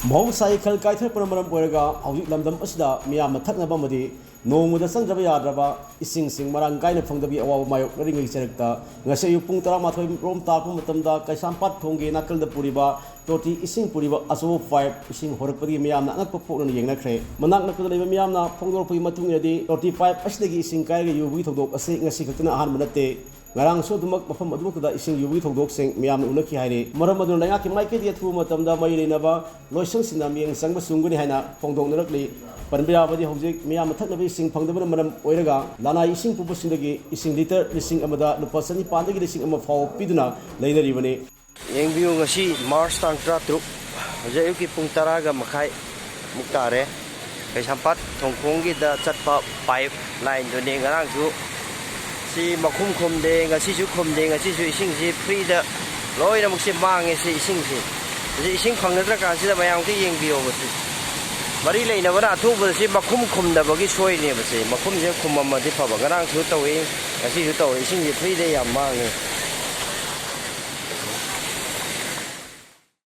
ꯃꯍꯧꯁꯥꯒꯤ ꯈꯜ ꯀꯥꯏꯊꯔꯛꯄꯅ ꯃꯔꯝ ꯑꯣꯏꯔꯒ ꯍꯧꯖꯤꯛ ꯂꯝꯗꯝ ꯑꯁꯤꯗ ꯃꯤꯌꯥꯝꯅ ꯊꯛꯅꯕ ꯑꯃꯗꯤ ꯅꯣꯡꯃꯗ ꯆꯪꯗ꯭ꯔꯕ ꯌꯥꯗ꯭ꯔꯕ ꯏꯁꯤꯡꯁꯤꯡ ꯃꯔꯥꯡ ꯀꯥꯏꯅ ꯐꯪꯗꯕꯒꯤ ꯑꯋꯥꯕ ꯃꯥꯌꯣꯛꯅꯔꯤꯉꯩ ꯆꯔꯛꯇ ꯉꯁꯤ ꯑꯌꯨꯛ ꯄꯨꯡ 12 ꯔꯣꯝ ꯇꯥꯔꯛꯄ ꯃꯇꯝꯗ ꯀꯩꯁꯥꯝꯄꯥꯠ ꯊꯣꯡꯒꯤ ꯅꯥꯀꯜꯗ ꯄꯨꯔꯤꯕ ꯇꯣꯇꯤ ꯏꯁꯤꯡ ꯄꯨꯔꯤꯕ ꯑꯆꯧꯕ ꯄꯥꯏꯞ ꯏꯁꯤꯡ ꯍꯣꯔꯛꯄꯗꯒꯤ ꯃꯤꯌꯥꯝꯅ ꯑꯉꯛꯄ ꯄꯣꯛꯅꯅ ꯌꯦꯡꯅꯈ꯭ꯔꯦ꯫ ꯃꯅꯥꯛ ꯅꯛꯄꯗ ꯂꯩꯕ ꯃꯤꯌꯥꯝꯅ ꯐꯣꯡꯗꯣꯔꯛꯄꯒꯤ ꯃꯇꯨꯡ ꯏꯟꯅꯗꯤ ꯇꯣꯇꯤ ꯄꯥꯏꯞ ꯑꯁꯤꯗꯒꯤ ꯏꯁꯤꯡ ꯀꯥꯏꯔꯒ ꯌꯨꯕꯒꯤ ꯊꯧꯗꯣꯛ ꯑꯁꯤ ꯉꯁꯤ ꯈꯛꯇꯅ ꯑꯍꯥꯟꯕ ꯅꯠꯇꯦ꯫ ꯉꯔꯥꯡꯁꯨ ꯑꯗꯨꯃꯛ ꯃꯐꯝ ꯑꯗꯨꯃꯛꯇꯗ ꯏꯁꯤꯡ ꯌꯨꯕꯒꯤ ꯊꯧꯗꯣꯛꯁꯤꯡ ꯃꯤꯌꯥꯝꯅ ꯎꯅꯈꯤ ꯍꯥꯏꯔꯤ꯫ ꯃꯔꯝ ꯑꯗꯨꯅ ꯂꯩꯉꯥꯛꯀꯤ ꯃꯥꯏꯀꯩꯗꯒꯤ ꯑꯊꯨꯕ ꯃꯇꯝꯗ ꯃꯔꯤ ꯂꯩꯅꯕ ꯂꯣꯏꯁꯪꯁꯤꯡꯅ ꯃꯤꯠꯌꯦꯡ ꯆꯪꯕ ꯆꯨꯝꯒꯅꯤ ꯍꯥꯏꯅ ꯐꯣꯡꯗꯣꯛꯅꯔꯛꯂꯤ꯫ ꯄꯟꯕ ꯌꯥꯕꯗꯤ ꯍꯧꯖꯤꯛ ꯃꯤꯌꯥꯝꯅ ꯊꯛꯅꯕ ꯏꯁꯤꯡ ꯐꯪꯗꯕꯅ ꯃꯔꯝ ꯑꯣꯏꯔꯒ ꯂꯅꯥꯏ ꯏꯁꯤꯡ ꯄꯨꯕꯁꯤꯡꯗꯒꯤ ꯏꯁꯤꯡ ꯂꯤꯇꯔ 1,000ꯗ ꯂꯨꯄꯥ 900ꯗꯒꯤ 1,000 ꯐꯥꯎꯕ ꯄꯤꯗꯨꯅ ꯂꯩꯅꯔꯤꯕꯅꯤ꯫ ꯌꯦꯡꯕꯤꯌꯨ ꯉꯁꯤ ꯃꯥꯔꯆ ꯇꯥꯡ 13 ꯍꯧꯖꯤꯛ ꯑꯌꯨꯛꯀꯤ ꯄꯨꯡ 10:30 ꯃꯨꯛ ꯇꯥꯔꯦ꯫ ꯀꯩꯁꯥꯝꯄꯥꯠ ꯊꯣꯡꯈꯣꯡꯒꯤꯗ ꯆꯠꯄ ꯄꯥꯏꯞ ꯂꯥꯏꯟꯗꯨꯅꯤ ꯉꯔꯥꯡꯁꯨ ꯁꯤ ꯃꯈꯨꯝ ꯈꯨꯝꯗꯦ, ꯉꯁꯤꯁꯨ ꯈꯨꯝꯗꯦ, ꯉꯁꯤꯁꯨ ꯏꯁꯤꯡꯁꯤ ꯐ꯭ꯔꯤꯗ ꯂꯣꯏꯅꯃꯛꯁꯤ ꯃꯥꯡꯉꯦ꯫ ꯁꯤ ꯏꯁꯤꯡꯁꯤ ꯍꯧꯖꯤꯛ ꯏꯁꯤꯡ ꯐꯪꯅꯗ꯭ꯔꯀꯥꯟꯁꯤꯗ ꯃꯌꯥꯝꯒꯤ ꯌꯦꯡꯕꯤꯌꯣꯕ ꯁꯤ ꯃꯔꯤ ꯂꯩꯅꯕꯅ ꯑꯊꯨꯕꯗ ꯁꯤ ꯃꯈꯨꯝ ꯈꯨꯝꯗꯕꯒꯤ ꯁꯣꯏꯅꯦꯕ ꯁꯤ ꯃꯈꯨꯝꯁꯦ ꯈꯨꯝꯃꯝꯃꯗꯤ ꯐꯕ꯫ ꯉꯔꯥꯡꯁꯨ ꯇꯧꯏ, ꯉꯁꯤꯁꯨ ꯇꯧꯏ, ꯏꯁꯤꯡꯁꯤ ꯐ꯭ꯔꯤꯗ ꯌꯥꯝ ꯃꯥꯡꯉꯦ꯫